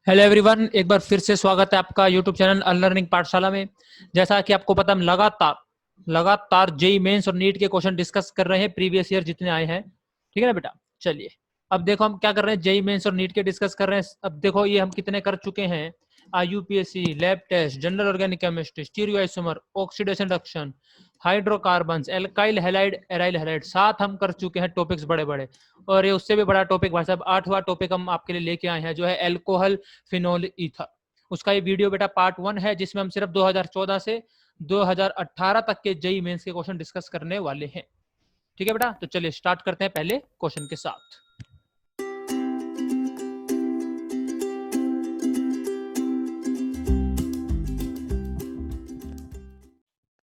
Hello everyone, एक बार फिर से स्वागत है आपका यूट्यूब चैनल अनलर्निंग पाठशाला में। जैसा कि आपको पता, हम लगातार लगातार जेई मेंस और नीट के क्वेश्चन डिस्कस कर रहे हैं, प्रीवियस ईयर जितने आए हैं। ठीक है ना बेटा। चलिए, अब देखो हम क्या कर रहे हैं, जेई मेंस और नीट के डिस्कस कर रहे हैं। अब देखो ये हम कितने कर चुके हैं। UPSC, lab test, general organic chemistry, stereo isomer, oxidation reduction, hydrocarbons, alkyl halide, aryl halide, 7 हम कर चुके हैं टॉपिक्स बड़े बड़े। और ये उससे भी बड़ा टॉपिक भाई साहब, 8वां टॉपिक हम आपके लिए लेके आए हैं, जो है एल्कोहल फिनोल ईथर। उसका ये वीडियो बेटा पार्ट 1 है, जिसमें हम सिर्फ 2014 से 2018 तक के जेई मेंस के क्वेश्चन डिस्कस करने वाले हैं। ठीक है बेटा, तो चलिए स्टार्ट करते हैं पहले क्वेश्चन के साथ।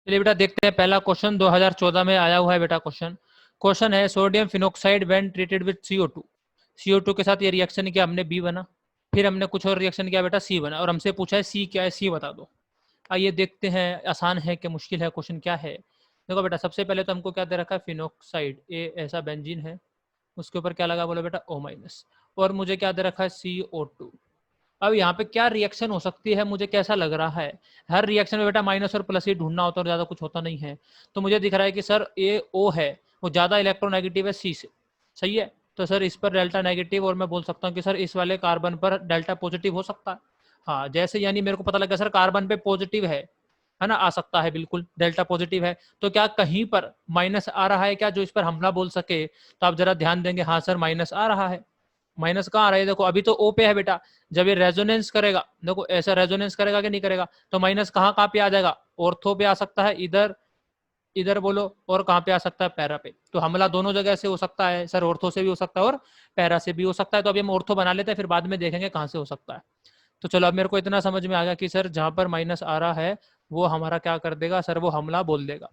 चलिए बेटा, देखते हैं पहला क्वेश्चन 2014 में आया हुआ है बेटा। क्वेश्चन है, sodium phenoxide when treated with CO2। CO2 के साथ ये रिएक्शन किया हमने, बी बना। फिर हमने कुछ और रिएक्शन किया बेटा, सी बना। और हमसे पूछा है सी क्या है, सी बता दो। आइए देखते हैं, आसान है कि मुश्किल है, क्वेश्चन क्या है। देखो बेटा, सबसे पहले तो हमको क्या दे रखा है, फिनोक्साइड, ए ऐसा बेंजीन है, उसके ऊपर क्या लगा बोलो बेटा, O-। और मुझे क्या दे रखा है, CO2। अब यहाँ पे क्या रिएक्शन हो सकती है, मुझे कैसा लग रहा है। हर रिएक्शन में बेटा माइनस और प्लस ही ढूंढना होता है और ज्यादा कुछ होता नहीं है। तो मुझे दिख रहा है कि सर ए ओ है, वो ज्यादा इलेक्ट्रोनेगेटिव है सी से। सही है। तो सर इस पर डेल्टा नेगेटिव, और मैं बोल सकता हूँ कि सर इस वाले कार्बन पर डेल्टा पॉजिटिव हो सकता है। हाँ, जैसे यानी मेरे को पता लगा सर कार्बन पे पॉजिटिव है ना, आ सकता है, बिल्कुल डेल्टा पॉजिटिव है। तो क्या कहीं पर माइनस आ रहा है क्या, जो इस पर हमला बोल सके। तो आप जरा ध्यान देंगे, हाँ सर माइनस आ रहा है। माइनस कहाँ आ रहा है, देखो अभी तो ओ पे है बेटा। जब ये रेजोनेंस करेगा, देखो ऐसा रेजोनेंस करेगा कि नहीं करेगा, तो माइनस कहाँ कहाँ पे आ जाएगा, ऑर्थो पे आ सकता है, इधर इधर बोलो, और कहाँ पे आ सकता है, पैरा पे। तो हमला दोनों जगह से हो सकता है सर, ऑर्थो से भी हो सकता है और पैरा से भी हो सकता है। तो अभी हम ऑर्थो बना लेते हैं, फिर बाद में देखेंगे कहाँ से हो सकता है। तो चलो, अब मेरे को इतना समझ में आ गया कि सर जहां पर माइनस आ रहा है, वो हमारा क्या कर देगा सर, वो हमला बोल देगा।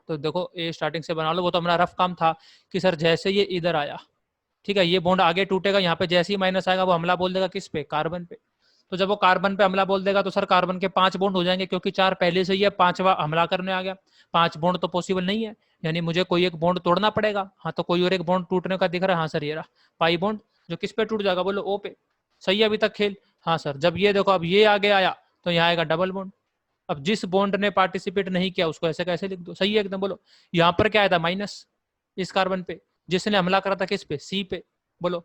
तो देखो ये स्टार्टिंग से बना लो, वो तो हमारा रफ काम था कि सर जैसे ये इधर आया, ठीक है, ये बॉन्ड आगे टूटेगा, यहाँ पे जैसे ही माइनस आएगा वो हमला बोल देगा किस पे, कार्बन पे। तो जब वो कार्बन पे हमला बोल देगा, तो सर कार्बन के 5 बॉन्ड हो जाएंगे, क्योंकि 4 पहले से ही है, 5वां हमला करने आ गया। 5 बॉन्ड तो पॉसिबल नहीं है, यानी मुझे कोई एक बॉन्ड तोड़ना पड़ेगा। हाँ, तो कोई और एक बॉन्ड टूटने का दिख रहा है, हाँ सर ये रहा पाई बॉन्ड, जो किस पे टूट जाएगा बोलो, ओ पे। सही है अभी तक खेल। हाँ सर, जब ये देखो अब ये आगे आया, तो यहाँ आएगा डबल बॉन्ड। अब जिस बॉन्ड ने पार्टिसिपेट नहीं किया उसको ऐसे कैसे लिख दो, सही है एकदम, बोलो। यहाँ पर क्या आया था, माइनस इस कार्बन पे, जिसने हमला करा था किस पे, सी पे। बोलो,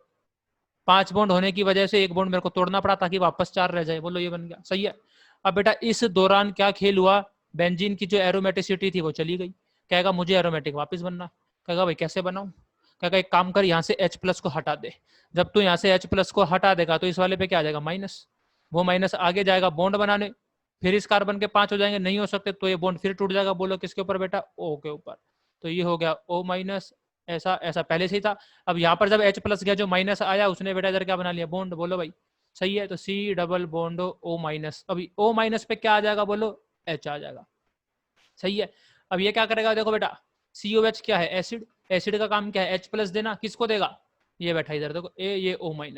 5 बॉन्ड होने की वजह से एक बॉन्ड मेरे को तोड़ना पड़ा ताकि वापस 4 रह जाए, बोलो ये बन गया, सही है। अब बेटा इस दौरान क्या खेल हुआ, बेंजीन की जो एरोमेटिसिटी थी वो चली गई। कहेगा मुझे एरोमेटिक वापस बनना। कहेगा भाई कैसे बनाऊं। कहेगा एक काम कर, यहाँ से H+ को हटा दे। जब तू यहाँ से H+ को हटा देगा, तो इस वाले पे क्या आ जाएगा, माइनस। वो माइनस आगे जाएगा बॉन्ड बनाने, फिर इस कार्बन के 5 हो जाएंगे, नहीं हो सकते, तो ये बॉन्ड फिर टूट जाएगा। बोलो किसके ऊपर बेटा, O के ऊपर। तो ये हो गया O-। ऐसा ऐसा पहले से ही था। अब यहाँ पर जब H+ गया, जो माइनस आया, उसने बेटा इधर क्या बना लिया, बॉन्ड। बोलो भाई सही है, तो C डबल बॉन्ड O-। अभी O- पे क्या आ जाएगा बोलो, H आ जाएगा। सही है। अब ये क्या करेगा, देखो बेटा, COH क्या है, एसिड। एसिड का काम क्या है, H+ देना, किसको देगा, ये बैठा इधर देखो, ये O-।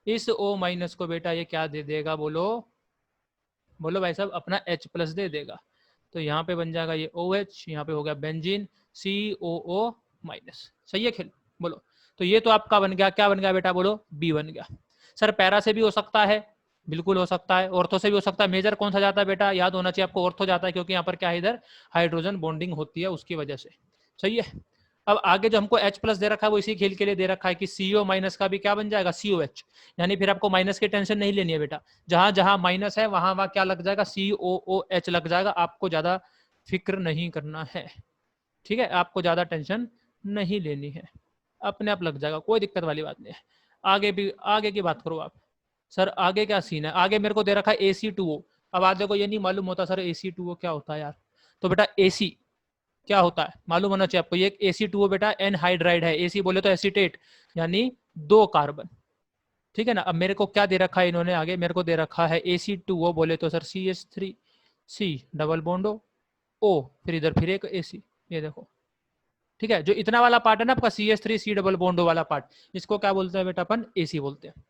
इस O- को बेटा ये क्या दे देगा बोलो, बोलो भाई साहब, अपना H+ दे देगा। तो यहाँ पे बन जाएगा ये OH, यहाँ पे हो गया बेंजीन, COO-। सही है खेल, बोलो। तो ये तो आपका बन गया, क्या बन गया बेटा बोलो, बी बन गया। सर पैरा से भी हो सकता है, बिल्कुल हो सकता है, ऑर्थो से भी हो सकता है। मेजर कौन सा जाता है बेटा, याद होना चाहिए आपको, ऑर्थो जाता है, क्योंकि यहाँ पर क्या है, इधर हाइड्रोजन बॉन्डिंग होती है उसकी वजह से। सही है। अब आगे जो हमको H+ दे रखा है, वो इसी खेल के लिए दे रखा है कि CO- का भी क्या बन जाएगा, COH। यानी फिर आपको माइनस की टेंशन नहीं लेनी है बेटा, जहां जहां माइनस है वहां वहां क्या लग जाएगा, COOH लग जाएगा। आपको ज्यादा फिक्र नहीं करना है, ठीक है, आपको ज्यादा टेंशन नहीं लेनी है, अपने आप लग जाएगा, कोई दिक्कत वाली बात नहीं है। आगे की बात करो आप। सर आगे क्या सीन है, आगे मेरे को दे रखा है AC2O। अब आज देखो ये नहीं मालूम होता सर AC2O क्या होता है यार। तो बेटा AC क्या होता है मालूम होना चाहिए आपको। ये AC2O बेटा एनहाइड्राइड है, AC बोले तो एसीटेट, यानी 2 कार्बन। ठीक है ना। अब मेरे को क्या दे रखा है इन्होंने, आगे मेरे को दे रखा है AC2O, बोले तो sir CH3, C double bond O, फिर इधर फिर एक AC। ये देखो, ठीक है, जो इतना वाला पार्ट है ना आपका CH3 C डबल बॉन्ड वाला पार्ट, इसको क्या बोलते हैं बेटा, अपन AC बोलते हैं।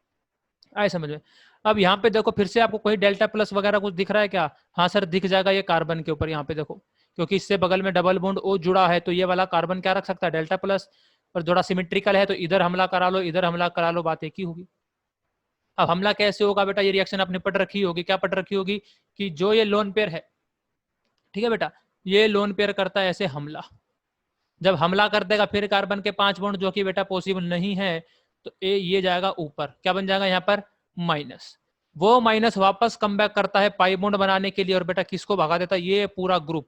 आए समझ में। अब यहाँ पे देखो, फिर से आपको कोई डेल्टा प्लस वगैरह कुछ दिख रहा है क्या, हाँ सर दिख जाएगा, ये कार्बन के ऊपर यहाँ पे देखो, क्योंकि इससे बगल में डबल बॉन्ड O जुड़ा है, तो ये वाला कार्बन क्या रख सकता है, डेल्टा प्लस। और थोड़ा सिमेट्रिकल है, तो इधर हमला करा लो, इधर हमला करा लो, बात एक ही होगी। अब हमला कैसे होगा बेटा, ये रिएक्शन आपने पढ़ रखी होगी, क्या पढ़ रखी होगी कि जो ये लोन पेयर है, ठीक है बेटा, ये लोन पेयर करता है ऐसे हमला, जब हमला कर देगा फिर कार्बन के 5 बॉन्ड जो कि बेटा पॉसिबल नहीं है, तो ये जाएगा ऊपर, क्या बन जाएगा यहाँ पर माइनस, वो माइनस वापस कम बैक करता है पाई बॉन्ड बनाने के लिए, और बेटा किसको भगा देता है, ये पूरा ग्रुप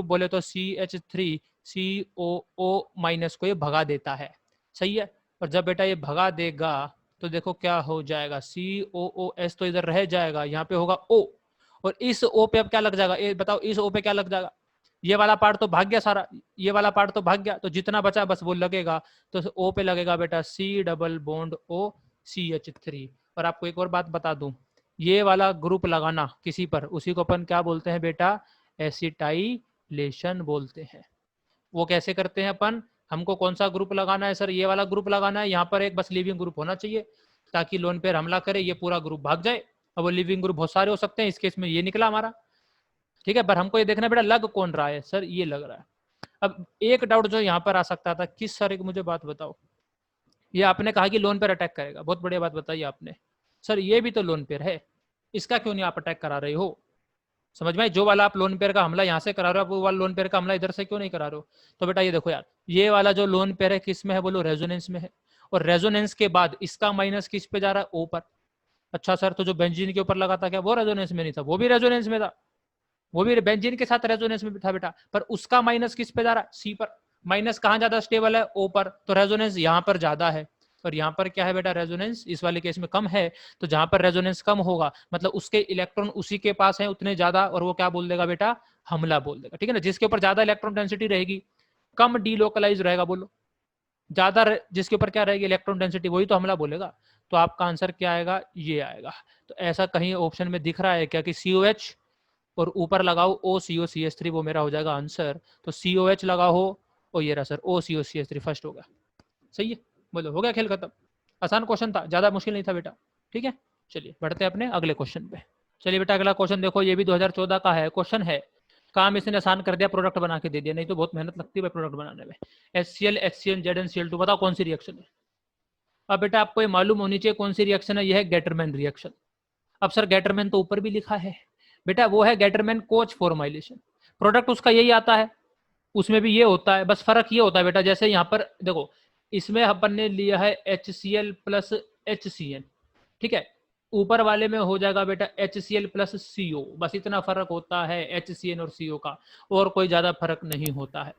बोले तो CH3COO माइनस को ये भगा देता है, सही है। और जब बेटा ये भगा देगा तो देखो क्या हो जाएगा, COOS तो इधर रह जाएगा, यहाँ पे होगा O, और इस O पे अब क्या लग जाएगा, ये बताओ इस O पे क्या लग जाएगा, ये वाला पार्ट तो भाग गया सारा, ये वाला पार्ट तो भाग गया, तो जितना बचा बस वो लगेगा, तो O पे लगेगा बेटा C double bond O CH3। और आपको एक और बात बता दूं, ये वाला ग्रुप लगाना किसी पर, उसी को अपन क्या बोलते हैं बेटा, एसिटाइलेशन बोलते हैं। वो कैसे करते हैं अपन, हमको कौन सा ग्रुप लगाना है सर, ये वाला ग्रुप लगाना है, यहाँ पर एक बस लिविंग ग्रुप होना चाहिए ताकि लोन पेयर हमला करे ये पूरा ग्रुप भाग जाए। अब वो लिविंग ग्रुप बहुत सारे हो सकते हैं, इस केस में ये निकला हमारा, ठीक है। पर हमको ये देखना बेटा लग कौन रहा है, सर ये लग रहा है। अब एक डाउट जो यहाँ पर आ सकता था, किस सर एक मुझे बात बताओ, ये आपने कहा कि लोन पेयर अटैक करेगा, बहुत बढ़िया बात बताई आपने, सर ये भी तो लोन पेयर है, इसका क्यों नहीं आप अटैक करा रहे हो, समझ में, जो वाला आप लोन पेयर का हमला यहाँ से करा रहे हो, वो वाला लोन पेयर का हमला इधर से क्यों नहीं करा रहे हो। तो बेटा ये देखो यार, ये वाला जो लोन पेयर है किस में है बोलो, रेजोनेंस में है, और रेजोनेंस के बाद इसका माइनस किस पे जा रहा है, ओ पर। अच्छा सर, तो जो बेंजीन के ऊपर लगा था क्या वो रेजोनेंस में नहीं था, वो भी रेजोनेंस में था, वो भी बेंजीन के साथ रेजोनेंस में था बेटा, पर उसका माइनस किस पे जा रहा है, सी पर। माइनस कहाँ ज्यादा स्टेबल है, ओ पर, तो रेजोनेंस यहाँ पर ज्यादा है, और यहाँ पर क्या है बेटा, रेजोनेंस इस वाले केस में कम है, तो जहां पर रेजोनेंस कम होगा मतलब उसके इलेक्ट्रॉन उसी के पास है उतने ज्यादा, और वो क्या बोल देगा बेटा, हमला बोल देगा, ठीक है ना। जिसके ऊपर ज्यादा इलेक्ट्रॉन डेंसिटी रहेगी, कम डीलोकलाइज रहेगा, बोलो ज्यादा जिसके ऊपर क्या रहेगी इलेक्ट्रॉन डेंसिटी, वही तो हमला बोलेगा। तो आपका आंसर क्या आएगा, ये आएगा। तो ऐसा कहीं ऑप्शन में दिख रहा है क्या कि COH और ऊपर लगाओ OCOCH3, वो मेरा हो जाएगा आंसर। तो COH लगाओ, और ये रहा सर OCOCH3 फर्स्ट होगा, सही है। बोलो हो गया खेल खत्म, आसान क्वेश्चन था, ज्यादा मुश्किल नहीं था बेटा, ठीक है। चलिए बढ़ते हैं अपने अगले क्वेश्चन पे। चलिए बेटा अगला क्वेश्चन देखो, ये भी 2014 का है क्वेश्चन है, काम इसने आसान कर दिया, प्रोडक्ट बना के दे दिया, नहीं तो बहुत मेहनत लगती है प्रोडक्ट बनाने में। HCl HCl ZnCl2, बताओ कौन सी रिएक्शन है। अब बेटा आपको ये मालूम होनी चाहिए कौन सी रिएक्शन है, यह है गेटरमैन रिएक्शन। अब सर गेटरमैन तो ऊपर भी लिखा है बेटा, वो है गेटरमैन कोच फॉर्माइलेशन, प्रोडक्ट उसका यही आता है, उसमें भी ये होता है, बस फर्क ये होता है बेटा, जैसे यहाँ पर देखो इसमें अपन ने लिया है HCl प्लस HCN, ठीक है, ऊपर वाले में हो जाएगा बेटा HCl प्लस CO, बस इतना फर्क होता है HCN और CO का, और कोई ज्यादा फर्क नहीं होता है,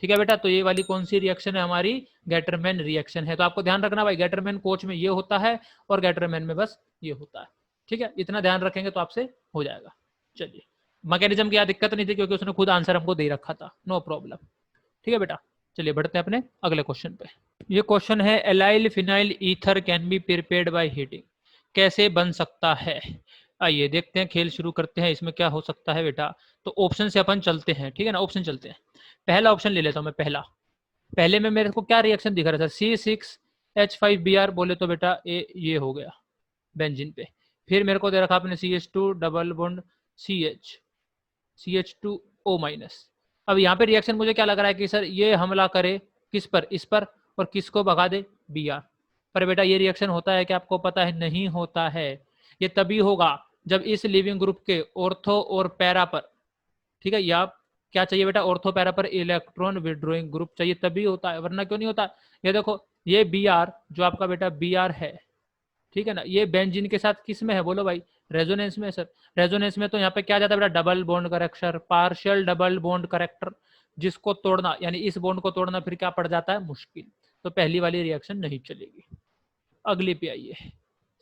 ठीक है बेटा। तो ये वाली कौन सी रिएक्शन है हमारी, गेटरमैन रिएक्शन है। तो आपको ध्यान रखना भाई, गेटरमैन कोच में ये होता है और गेटरमैन में बस ये होता है, ठीक है, इतना ध्यान रखेंगे तो आपसे हो जाएगा। चलिए मैकेनिज्म की यहाँ दिक्कत नहीं थी क्योंकि उसने खुद आंसर हमको दे रखा था, नो प्रॉब्लम, ठीक है बेटा। चलिए बढ़ते हैं अपने अगले क्वेश्चन पे। ये क्वेश्चन है allyl phenyl ether can be prepared by heating, कैसे बन सकता है। आइए देखते हैं, खेल शुरू करते हैं, इसमें क्या हो सकता है बेटा। तो ऑप्शन से अपन चलते हैं, ठीक है ना, ऑप्शन चलते हैं। पहला ऑप्शन ले लेता हूँ मैं, पहले में मेरे को क्या रिएक्शन दिख रहा था, C6H5Br, बोले तो बेटा ये हो गया बेंजीन पे। फिर मेरे को दे रखा आपने CH2 double bond CH2O minus. अब यहाँ पे रिएक्शन मुझे क्या लग रहा है कि सर ये हमला करे किस पर, इस पर, और किसको भगा दे, Br पर। बेटा ये रिएक्शन होता है कि आपको पता है, नहीं होता है। ये तभी होगा जब इस लिविंग ग्रुप के ऑर्थो और पैरा पर, ठीक है, या क्या चाहिए बेटा, ऑर्थो पैरा पर इलेक्ट्रॉन विड्रॉइंग ग्रुप चाहिए, तभी होता है, वरना क्यों नहीं होता। ये देखो ये Br जो आपका बेटा Br है, ठीक है ना, ये बेंजीन के साथ किस में है बोलो भाई, रेजोनेंस में। सर रेजोनेंस में तो यहाँ पे क्या जाता है बेटा, double bond character, partial double bond character, जिसको तोड़ना यानी इस बॉन्ड को तोड़ना फिर क्या पड़ जाता है, मुश्किल। तो पहली वाली रिएक्शन नहीं चलेगी। अगली पे आइए,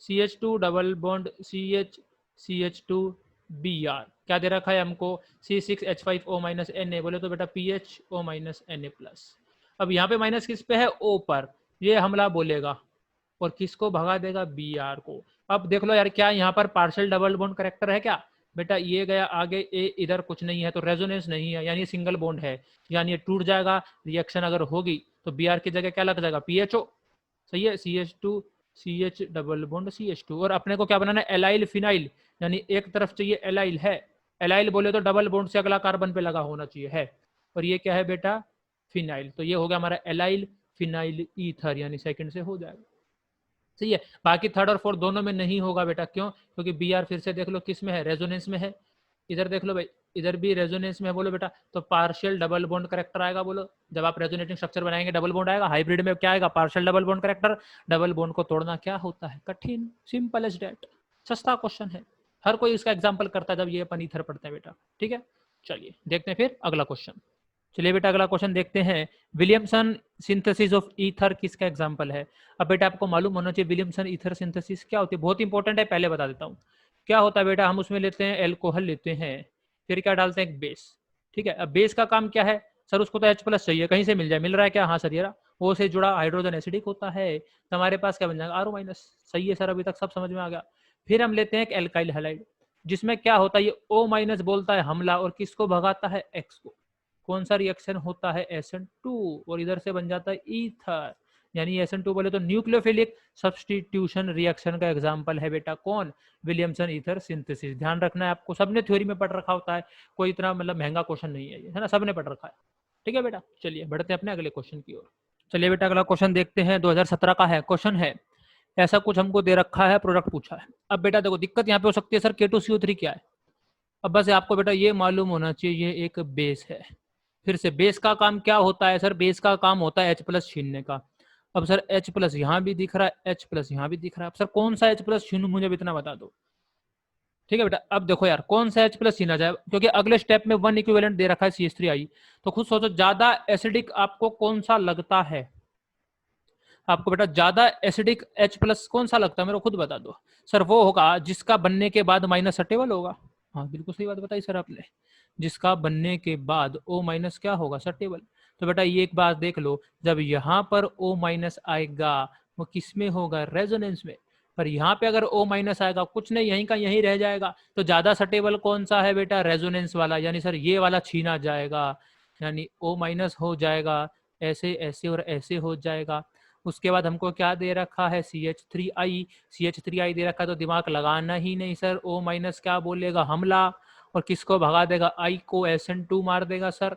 CH2 डबल बॉन्ड CH2Br, क्या दे रखा है हमको, C6H5O माइनस Na, बोले तो बेटा PHO माइनस Na प्लस। अब यहाँ पे माइनस किस पे है, O पर, ये हमला बोलेगा और किसको भगा देगा, Br को। अब देख लो यार, क्या यहाँ पर पार्शियल डबल बॉन्ड करेक्टर है क्या बेटा, ये गया आगे, ए इधर कुछ नहीं है, तो रेजोनेंस नहीं है, यानी सिंगल बॉन्ड है, यानी ये टूट जाएगा। रिएक्शन अगर होगी तो Br की जगह क्या लग जाएगा, PHO, सही है, CH2 CH double bond CH2। और अपने को क्या बनाना है, एलाइल फिनाइल, यानी एक तरफ चाहिए एलाइल है, एलाइल बोले तो डबल बॉन्ड से अगला कार्बन पे लगा होना चाहिए है, और ये क्या है बेटा, फिनाइल। तो ये हो गया हमारा एलाइल फिनाइल ईथर, यानी सेकंड से हो जाएगा। सही है। बाकी थर्ड और फोर्थ दोनों में नहीं होगा बेटा, क्यों? क्योंकि बी आर फिर से देख लो किस में है, रेजोनेंस में है। इधर देख लो भाई, इधर भी रेजोनेंस में है, बोलो बेटा। तो पार्शियल डबल बॉन्ड करेक्टर आएगा, बोलो। जब आप रेजोनेटिंग स्ट्रक्चर बनाएंगे डबल बॉन्ड आएगा। हाइब्रिड में क्या आएगा? Partial double bond character. Double bond को तोड़ना क्या होता है? कठिन। Simple as that. सस्ता क्वेश्चन है, हर कोई इसका एग्जाम्पल करता है जब ये अपन ईथर पढ़ते हैं बेटा। ठीक है, चलिए देखते हैं फिर अगला क्वेश्चन। चलिए बेटा अगला क्वेश्चन देखते हैं। विलियमसन सिंथेसिस ऑफ ईथर किसका एग्जांपल है? अब बेटा आपको मालूम होना चाहिए विलियमसन ईथर सिंथेसिस क्या होती है, बहुत इंपॉर्टेंट है, पहले बता देता हूँ। क्या होता है बेटा, हम उसमें लेते हैं एल्कोहल लेते हैं, फिर क्या डालते हैं? एक बेस। ठीक है, अब बेस का काम क्या है? सर उसको तो H प्लस चाहिए, कहीं से मिल जाए, मिल रहा है क्या? हाँ सर, ये रहा। ओ से जुड़ा हाइड्रोजन एसिडिक होता है, तो हमारे पास क्या बन जाएगा? R O minus. सही है सर, अभी तक सब समझ में आ गया। फिर हम लेते हैं एक एल्काइल हैलाइड, जिसमें क्या होता है? ये O माइनस बोलता है हमला, और किसको भगाता है? X को। कौन सा रिएक्शन होता है? SN2, और इधर से बन जाता है ईथर। यानी SN2 बोले तो न्यूक्लियोफिलिक सब्स्टिट्यूशन रिएक्शन का एग्जांपल है बेटा कौन? Williamson ether synthesis. ध्यान रखना है आपको, सबने थ्योरी में पढ़ रखा होता है, कोई इतना मतलब महंगा क्वेश्चन नहीं है ये, है ना, सबने पढ़ रखा है। ठीक है बेटा, चलिए बढ़ते हैं अपने अगले क्वेश्चन की ओर। चलिए बेटा अगला क्वेश्चन देखते हैं, 2017 का है। क्वेश्चन है ऐसा कुछ हमको दे रखा है, प्रोडक्ट पूछा है। अब बेटा देखो दिक्कत यहाँ पे हो सकती है, सर K2CO3 क्या है? अब बस आपको बेटा ये मालूम होना चाहिए, ये एक बेस है। फिर से बेस का काम क्या होता है? सर बेस का काम होता है H प्लस छीनने का। अब सर H प्लस यहाँ भी दिख रहा है, H प्लस यहाँ भी दिख रहा है। अब सर कौन सा H प्लस छीनूं, मुझे भी इतना बता दो। ठीक है बेटा, अब देखो यार कौन सा H प्लस छीना जाए, क्योंकि अगले स्टेप में 1 इक्विवेलेंट दे रखा है CH3I। तो खुद सोचो ज्यादा एसिडिक आपको कौन सा लगता है? आपको बेटा ज्यादा एसिडिक H प्लस कौन सा लगता है, मेरे को खुद बता दो। सर वो होगा जिसका बनने के बाद माइनस सटेबल होगा। हाँ बिल्कुल सही बात बताई सर आपने, जिसका बनने के बाद O माइनस क्या होगा? सटेबल। तो बेटा ये एक बात देख लो, जब यहाँ पर O माइनस आएगा वो किस में होगा? रेजोनेंस में। पर यहाँ पे अगर O माइनस आएगा, कुछ नहीं, यहीं का यहीं रह जाएगा। तो ज्यादा सटेबल कौन सा है बेटा? रेजोनेंस वाला, यानी सर ये वाला छीना जाएगा, यानी O माइनस हो जाएगा, ऐसे ऐसे और ऐसे हो जाएगा। उसके बाद हमको क्या दे रखा है? CH3I। CH3I दे रखा है, तो दिमाग लगाना ही नहीं सर। O माइनस क्या बोलेगा? हमला, और किसको भगा देगा? I को SN2 मार देगा सर।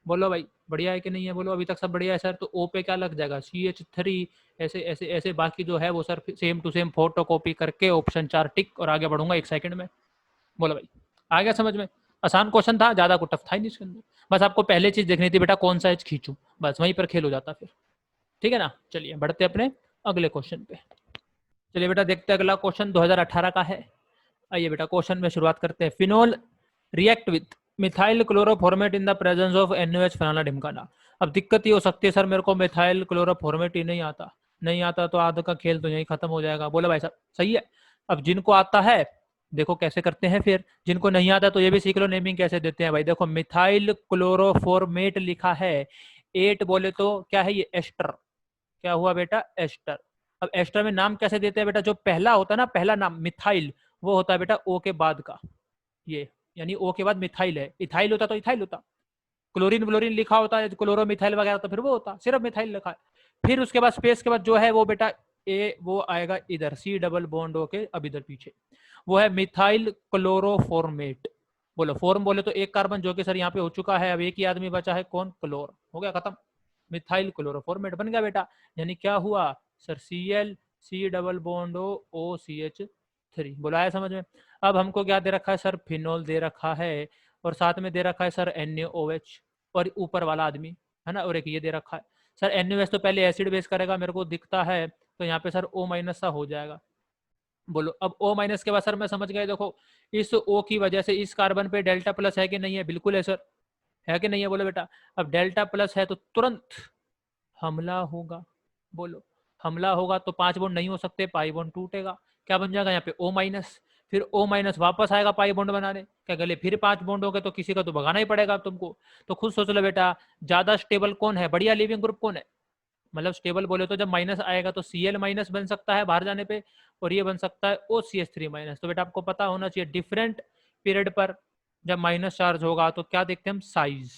बोलो भाई बढ़िया है कि नहीं है? बोलो अभी तक सब बढ़िया है सर। तो O पे क्या लग जाएगा? CH3। ऐसे ऐसे ऐसे बाकी जो है वो sir same to same photo copy करके ऑप्शन 4 टिक, और आगे बढ़ूंगा 1 सेकंड में। बोलो भाई आ गया समझ में? आसान क्वेश्चन था, ज्यादा को टफ था ही नहीं इसके अंदर। बस आपको पहले चीज देखनी थी बेटा, कौन सा एच खींचूं, बस वहीं पर खेल हो जाता फिर। ठीक है ना, चलिए बढ़ते अपने अगले क्वेश्चन पे। चलिए बेटा देखते हैं अगला क्वेश्चन 2018 का है। आइए बेटा क्वेश्चन में शुरुआत करते हैं। Phenol react with methyl chloroformate in the presence of NaOH फलाना ढिमकाना। अब दिक्कत ये हो सकती है सर मेरे को मिथाइल क्लोरोफॉर्मेट ही नहीं आता, नहीं आता तो आधा का खेल तो यही खत्म हो जाएगा। बोलो भाई साहब सही है। अब जिनको आता है देखो कैसे करते हैं, फिर जिनको नहीं आता तो ये भी सीख लो नेमिंग कैसे देते हैं भाई। देखो मिथाइल क्लोरोफॉर्मेट लिखा है, 8 बोले तो क्या है ये? एस्टर। क्या हुआ बेटा? एस्टर। अब एस्टर में नाम कैसे देते हैं बेटा? जो पहला होता है ना, पहला नाम मिथाइल, वो होता है बेटा O के बाद का, ये यानी O के बाद मिथाइल है। इथाइल होता तो इथाइल होता, क्लोरीन ब्लोरीन लिखा होता है, क्लोरो मिथाइल वगैरह, तो फिर वो होता, सिर्फ मिथाइल लिखा है। फिर उसके बाद स्पेस के बाद जो है वो बेटा ए, वो आएगा इधर C डबल बॉन्ड होके, अब इधर पीछे वो है मिथाइल क्लोरोफॉर्मेट। बोलो फॉर्म बोले तो एक कार्बन जो कि सर यहाँ पे हो चुका है, अब एक ही आदमी बचा है, कौन? क्लोर। हो गया खत्म, मिथाइल क्लोरोफॉर्मेट बन गया बेटा। यानी क्या हुआ sir? Cl C double bond O CH3। बुलाया समझ में? अब हमको क्या दे रखा है सर? फिनोल दे रखा है, और साथ में दे रखा है सर NaOH, और ऊपर वाला आदमी है ना, और एक ये दे रखा है सर NaOH। तो पहले एसिड बेस करेगा मेरे को दिखता है, तो यहाँ पे सर O माइनस सा हो जाएगा। बोलो अब O माइनस के बाद सर मैं समझ गए, देखो इस O की वजह से इस कार्बन पे डेल्टा प्लस है कि नहीं है? बिल्कुल है सर, है कि नहीं है? बोलो बेटा। अब डेल्टा प्लस है तो तुरंत हमला होगा। बोलो हमला होगा तो 5 बॉन्ड नहीं हो सकते, पाई बॉन्ड टूटेगा। क्या बन जाएगा यहाँ पे? O minus. फिर O माइनस वापस आएगा पाई बॉन्ड बनाने, क्या गले फिर 5 बॉन्ड हो गए, तो किसी का तो भगाना ही पड़ेगा तुमको। तो खुद सोच लो बेटा, ज्यादा स्टेबल कौन है? बढ़िया लिविंग ग्रुप कौन है? मतलब स्टेबल बोले तो जब माइनस आएगा तो Cl माइनस बन सकता है बाहर जाने पे, और ये बन सकता है OCH3 माइनस। तो बेटा आपको पता होना चाहिए डिफरेंट पीरियड पर जब माइनस चार्ज होगा तो क्या देखते हैं हम? साइज।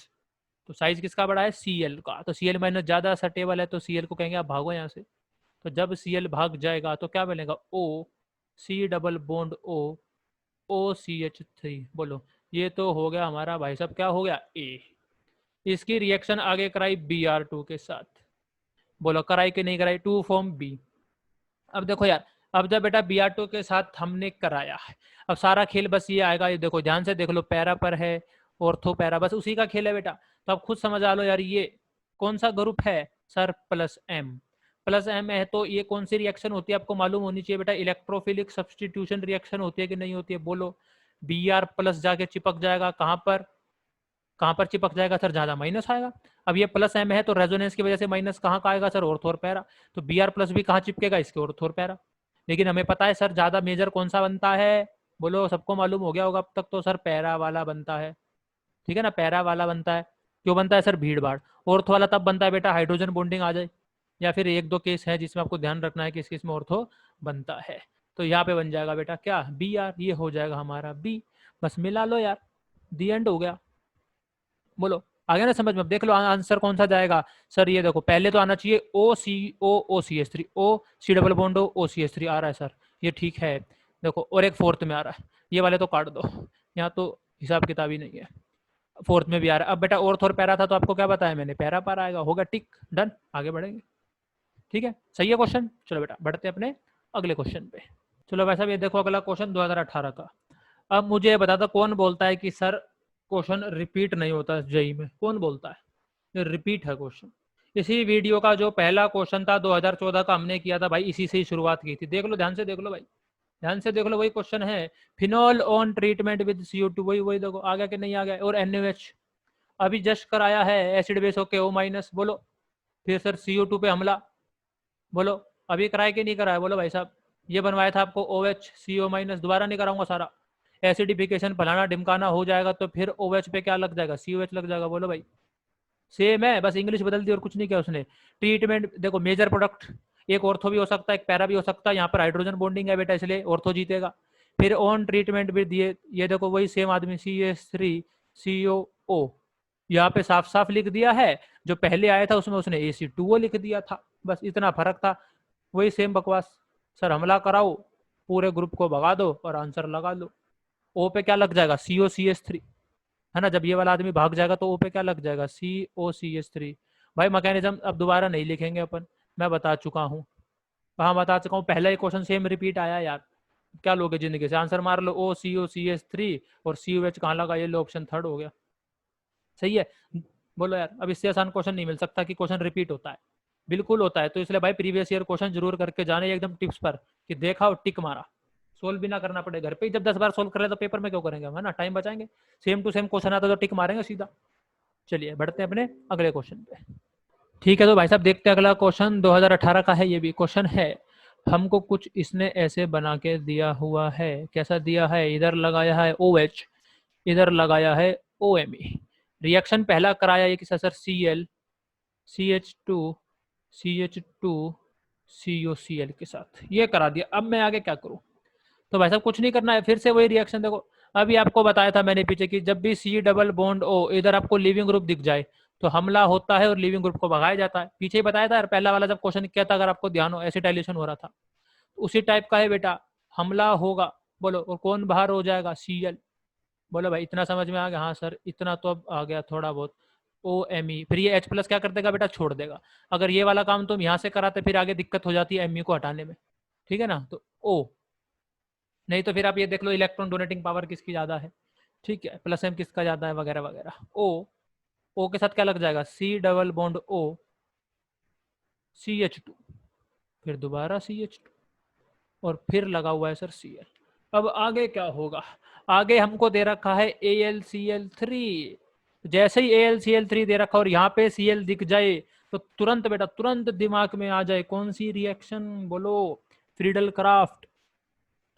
तो साइज किसका बड़ा है? Cl का। तो Cl माइनस ज्यादा स्टेबल है, तो Cl को कहेंगे आप भागो यहाँ से। तो जब Cl भाग जाएगा तो क्या बनेगा? O C double bond O OCH3। बोलो ये तो हो गया हमारा भाई साहब, क्या हो गया? A। इसकी रिएक्शन आगे कराई Br2 के साथ। बोलो कराई कि नहीं कराई? 2 फॉर्म B। अब देखो यार, अब जब बेटा Br2 के साथ हमने कराया है, अब सारा खेल बस ये आएगा, ये देखो ध्यान से देख लो, पैरा पर है, ऑर्थो पैरा, बस उसी का खेल है बेटा। तो अब खुद समझ आ लो यार, ये कौन सा ग्रुप है sir, plus M. Plus M है तो ये कौन सी रिएक्शन होती है आपको मालूम होनी चाहिए बेटा, इलेक्ट्रोफिलिक सब्सटीट्यूशन रिएक्शन होती है कि नहीं होती है, बोलो। Br प्लस जाके चिपक जाएगा कहाँ पर, कहाँ पर चिपक जाएगा सर, ज्यादा माइनस आएगा। अब ये प्लस एम है तो रेजोनेंस की वजह से माइनस कहाँ का आएगा सर, ऑर्थो और पैरा। तो Br प्लस भी कहाँ चिपकेगा, इसके ऑर्थो और पैरा। लेकिन हमें पता है सर ज्यादा मेजर कौन सा बनता है, बोलो, सबको मालूम हो गया होगा अब तक तो सर, पैरा वाला बनता है, ठीक है ना, पैरा वाला बनता है। क्यों बनता है सर, भीड़ भाड़। ऑर्थो वाला तब बनता है बेटा हाइड्रोजन बॉन्डिंग आ जाए, या फिर एक दो केस है जिसमें आपको ध्यान रखना है कि किस में ऑर्थो बनता है। तो यहाँ पे बन जाएगा बेटा क्या, Br, ये हो जाएगा हमारा बी। बस मिला लो यार, दी एंड हो गया। बोलो, आ गया ना समझ में। अब देख लो आंसर कौन सा जाएगा सर, ये देखो पहले तो आना चाहिए OCO3, O C double bond OCH3 आ रहा है सर, ये ठीक है। देखो और एक फोर्थ में आ रहा है, ये वाले तो काट दो, यहाँ तो हिसाब किताब ही नहीं है। फोर्थ में भी आ रहा है। अब बेटा ऑर्थ और पैरा था तो आपको क्या बताया मैंने, पैरा पर आएगा, होगा टिक, डन, आगे बढ़ेंगे। ठीक है, सही है क्वेश्चन। चलो बेटा बढ़ते अपने अगले क्वेश्चन पे। चलो भाई साहब ये देखो अगला क्वेश्चन 2018 का। अब मुझे ये बता दो कौन बोलता है कि सर क्वेश्चन रिपीट नहीं होता जेई में, कौन बोलता है ये रिपीट है क्वेश्चन। इसी वीडियो का जो पहला क्वेश्चन था 2014 का, हमने किया था भाई, इसी से ही शुरुआत की थी। देख लो ध्यान से, देख लो भाई, ध्यान से देख लो, वही क्वेश्चन है, phenol on treatment with CO2, वही वही देखो आ गया कि नहीं आ गया। और NaOH अभी जस्ट कराया है, एसिड बेस होके O-, बोलो। फिर सर CO2 पे हमला, बोलो अभी कराया कि नहीं कराया, बोलो भाई साहब। ये बनवाया था आपको OH CO-, दोबारा नहीं कराऊंगा सारा, एसिडिफिकेशन फलाना ढिमकाना हो जाएगा तो फिर OH पे क्या लग जाएगा, COH लग जाएगा, बोलो भाई। सेम है, बस इंग्लिश बदल दी और कुछ नहीं किया उसने। ट्रीटमेंट देखो, मेजर प्रोडक्ट एक ऑर्थो भी हो सकता है, एक पैरा भी हो सकता है, यहाँ पर हाइड्रोजन बॉन्डिंग है बेटा इसलिए ऑर्थो जीतेगा। फिर ऑन ट्रीटमेंट भी दिए, ये देखो वही सेम आदमी CH3 COO, यहाँ पे साफ साफ लिख दिया है। जो पहले आया था उसमें उसने AC2O लिख दिया था, बस इतना फर्क था। वही सेम बकवास, सर हमला कराओ, पूरे ग्रुप को भगा दो और आंसर लगा लो। ओ पे क्या लग जाएगा, COCH3, है ना। जब ये वाला आदमी भाग जाएगा तो ओ पे क्या लग जाएगा, COCH3। भाई मैकेनिज्म अब दोबारा नहीं लिखेंगे अपन, मैं बता चुका हूँ, हाँ बता चुका हूँ, पहला ही क्वेश्चन सेम रिपीट आया यार। क्या लोगे जिंदगी से, आंसर मार लो OCOCH3 और COH कहाँ लगा, ये लो ऑप्शन थर्ड हो गया। सही है, बोलो यार, अब इससे आसान क्वेश्चन नहीं मिल सकता कि क्वेश्चन रिपीट होता है, बिल्कुल होता है। तो इसलिए भाई प्रीवियस ईयर क्वेश्चन जरूर करके जाने एकदम टिप्स पर, कि देखा और टिक मारा, सोल्व भी ना करना पड़े घर पे ही। जब 10 बार सोल्व कर ले तो पेपर में क्यों करेंगे हम, है ना, टाइम बचाएंगे। सेम टू सेम क्वेश्चन आता तो टिक मारेंगे सीधा। चलिए बढ़ते हैं अपने अगले क्वेश्चन पे। ठीक है, तो भाई साहब देखते हैं अगला क्वेश्चन 2018 का है। ये भी क्वेश्चन है, हमको कुछ इसने ऐसे बना के दिया हुआ है, कैसा दिया है, इधर लगाया है OH, इधर लगाया है OMe। रिएक्शन पहला कराया ये किसा sir, Cl CH2 CH2 COCl के साथ, ये करा दिया। अब मैं आगे क्या करूं, तो भाई साहब कुछ नहीं करना है, फिर से वही रिएक्शन। देखो अभी आपको बताया था मैंने पीछे कि जब भी C डबल बॉन्ड O इधर आपको लिविंग ग्रुप दिख जाए तो हमला होता है और लिविंग ग्रुप को भगाया जाता है। पीछे ही बताया था यार, पहला वाला जब क्वेश्चन किया था, अगर आपको ध्यान हो, एसिटाइलेशन हो रहा था, उसी टाइप का है बेटा, हमला होगा, बोलो, और कौन बाहर हो जाएगा, Cl। बोलो भाई इतना समझ में आ गया, हाँ सर इतना तो अब आ गया थोड़ा बहुत। OMe, फिर ये H+ क्या कर देगा बेटा, छोड़ देगा। अगर ये वाला काम तुम यहाँ से कराते फिर आगे दिक्कत हो जाती है Me को हटाने में, ठीक है ना। तो O, नहीं तो फिर आप ये देख लो इलेक्ट्रॉन डोनेटिंग पावर किसकी ज्यादा है, ठीक है, प्लस M किसका ज्यादा है, वगैरह वगैरह। O के साथ क्या लग जाएगा, C double bond O CH2, फिर दोबारा CH2, और फिर लगा हुआ है सर Cl। अब आगे क्या होगा, आगे हमको दे रखा है AlCl3। जैसे ही AlCl3 दे रखा और यहाँ पे Cl दिख जाए तो तुरंत बेटा, तुरंत दिमाग में आ जाए कौन सी रिएक्शन, बोलो, फ्रीडल क्राफ्ट।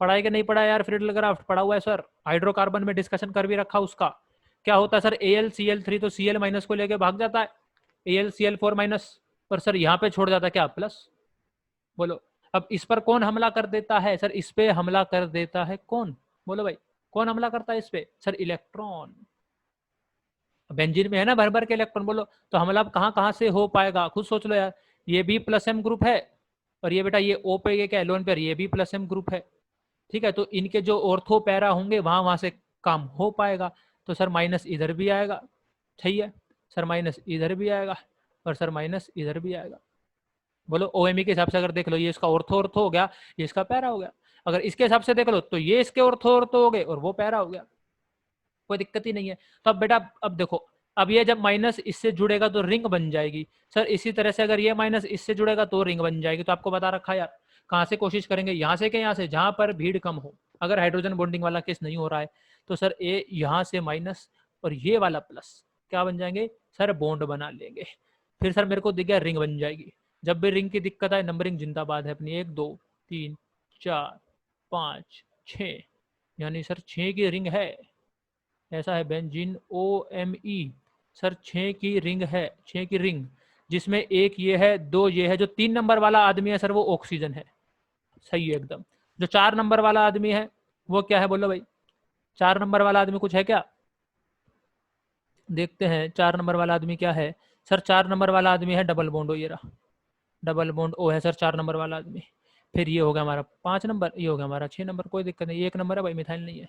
पढ़ाई के नहीं पढ़ा यार, फ्रीडल क्राफ्ट पढ़ा हुआ है सर, हाइड्रोकार्बन में डिस्कशन कर भी रखा उसका। क्या होता है सर, AlCl3 तो Cl- को लेके भाग जाता है, AlCl4-, पर सर यहाँ पे छोड़ जाता है क्या, प्लस। बोलो अब इस पर कौन हमला कर देता है सर, इस पे हमला कर देता है कौन, बोलो भाई, कौन हमला करता है इस पे सर, इलेक्ट्रॉन। बेंजीन में है ना भर भर के इलेक्ट्रॉन, बोलो तो हमला कहाँ कहाँ से हो पाएगा, खुद सोच लो यार। ये भी +M ग्रुप है, और ये बेटा ये O पे, ये क्या लोन पेयर, ये भी +M ग्रुप है, ठीक है। तो इनके जो ऑर्थो पैरा होंगे वहां वहां से काम हो पाएगा। तो सर माइनस इधर भी आएगा, सही है, सर माइनस इधर भी आएगा, और सर माइनस इधर भी आएगा। बोलो OME के हिसाब से अगर देख लो, ये इसका ऑर्थो ऑर्थो हो गया, ये इसका पैरा हो गया। अगर इसके हिसाब से देख लो तो ये इसके ऑर्थो ऑर्थो हो गए और वो पैरा हो गया, कोई दिक्कत ही नहीं है। तो अब बेटा अब देखो, अब ये जब माइनस इससे जुड़ेगा तो रिंग बन जाएगी सर। इसी तरह से अगर ये माइनस इससे जुड़ेगा तो रिंग बन जाएगी। तो आपको बता रखा यार, कहाँ से कोशिश करेंगे, यहाँ से क्या, यहाँ से, जहाँ पर भीड़ कम हो। अगर हाइड्रोजन बॉन्डिंग वाला केस नहीं हो रहा है तो सर ए यहाँ से माइनस और ये वाला प्लस क्या बन जाएंगे सर, बॉन्ड बना लेंगे। फिर सर मेरे को दिख गया रिंग बन जाएगी। जब भी रिंग की दिक्कत आए, नंबरिंग जिंदाबाद है अपनी, 1 2 3 4 5 6, यानी सर 6 की रिंग है। ऐसा है बेंजीन OMe सर 6 की रिंग है, 6 की रिंग, जिसमें एक ये है, 2 ये है। जो 3 नंबर वाला आदमी है सर वो ऑक्सीजन है, सही है एकदम। जो 4 नंबर वाला आदमी है वो क्या है, बोलो भाई। 4 नंबर वाला आदमी कुछ है क्या, देखते हैं 4 नंबर वाला आदमी क्या है। सर 4 नंबर वाला आदमी है डबल बॉन्ड ओ, ये रहा डबल बॉन्ड ओ है सर 4 नंबर वाला आदमी। फिर ये हो गया हमारा 5 नंबर, ये हो गया हमारा 6 नंबर, कोई दिक्कत नहीं, 1 नंबर है भाई, मिथाइल नहीं है।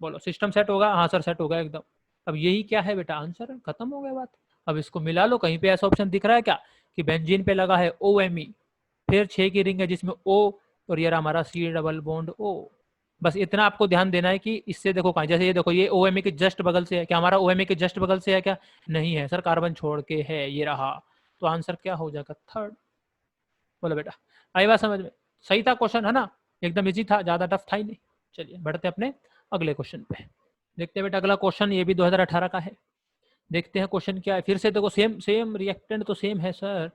बोलो सिस्टम सेट होगा, हाँ सर सेट होगा एकदम। अब यही क्या है बेटा, आंसर खत्म हो गया बात। अब इसको मिला लो, कहीं पे ऐसा ऑप्शन दिख रहा है क्या कि बेंजीन पे लगा है OMe, फिर 6 की रिंग है जिसमें O, और ये हमारा C डबल बॉन्ड O। बस इतना आपको ध्यान देना है कि इससे देखो कहाँ, जैसे ये देखो ये OMe के जस्ट बगल से है क्या, हमारा OMe के जस्ट बगल से है क्या, नहीं है सर, कार्बन छोड़ के है, ये रहा। तो आंसर क्या हो जाएगा, थर्ड। बोलो बेटा, आई बात समझ में, सही था क्वेश्चन है ना, एकदम इजी था, ज्यादा टफ था ही नहीं। चलिए बढ़ते अपने अगले क्वेश्चन पे। देखते हैं बेटा अगला क्वेश्चन, ये भी 2018 का है। देखते हैं क्वेश्चन क्या है। फिर से देखो सेम सेम रिएक्टेंट तो सेम है सर,